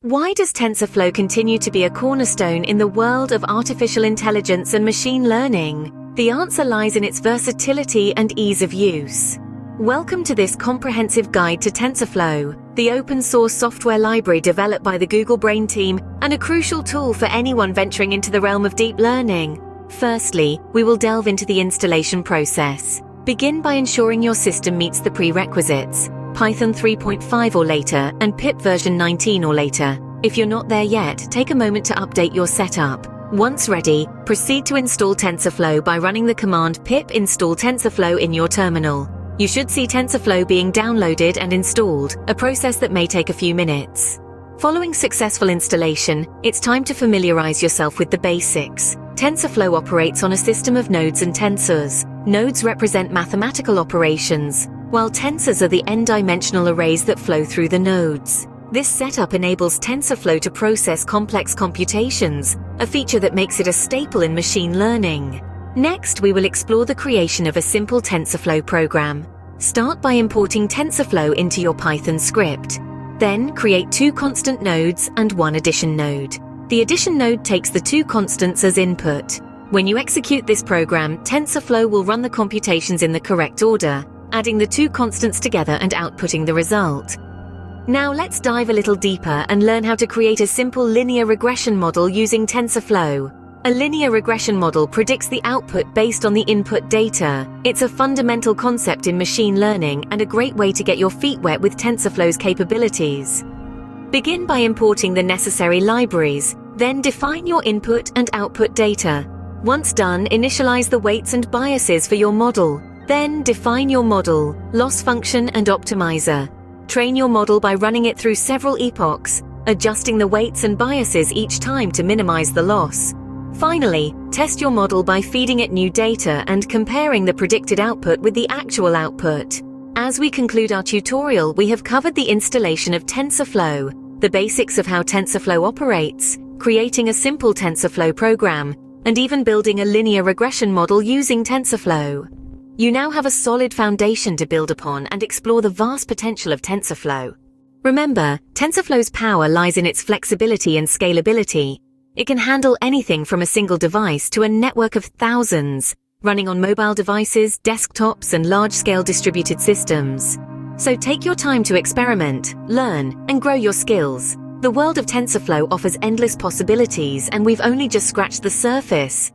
Why does TensorFlow continue to be a cornerstone in the world of artificial intelligence and machine learning? The answer lies in its versatility and ease of use. Welcome to this comprehensive guide to TensorFlow, the open-source software library developed by the Google Brain team and a crucial tool for anyone venturing into the realm of deep learning. Firstly, we will delve into the installation process. Begin by ensuring your system meets the prerequisites: Python 3.5 or later, and pip version 19 or later. If you're not there yet, take a moment to update your setup. Once ready, proceed to install TensorFlow by running the command pip install TensorFlow in your terminal. You should see TensorFlow being downloaded and installed, a process that may take a few minutes. Following successful installation, it's time to familiarize yourself with the basics. TensorFlow operates on a system of nodes and tensors. Nodes represent mathematical operations, while tensors are the n-dimensional arrays that flow through the nodes. This setup enables TensorFlow to process complex computations, a feature that makes it a staple in machine learning. Next, we will explore the creation of a simple TensorFlow program. Start by importing TensorFlow into your Python script. Then, create two constant nodes and one addition node. The addition node takes the two constants as input. When you execute this program, TensorFlow will run the computations in the correct order, adding the two constants together and outputting the result. Now let's dive a little deeper and learn how to create a simple linear regression model using TensorFlow. A linear regression model predicts the output based on the input data. It's a fundamental concept in machine learning and a great way to get your feet wet with TensorFlow's capabilities. Begin by importing the necessary libraries, then define your input and output data. Once done, initialize the weights and biases for your model. Then define your model, loss function and optimizer. Train your model by running it through several epochs, adjusting the weights and biases each time to minimize the loss. Finally, test your model by feeding it new data and comparing the predicted output with the actual output. As we conclude our tutorial, we have covered the installation of TensorFlow, the basics of how TensorFlow operates, creating a simple TensorFlow program, and even building a linear regression model using TensorFlow. You now have a solid foundation to build upon and explore the vast potential of TensorFlow. Remember, TensorFlow's power lies in its flexibility and scalability. It can handle anything from a single device to a network of thousands, running on mobile devices, desktops, and large-scale distributed systems. So take your time to experiment, learn, and grow your skills. The world of TensorFlow offers endless possibilities, and we've only just scratched the surface.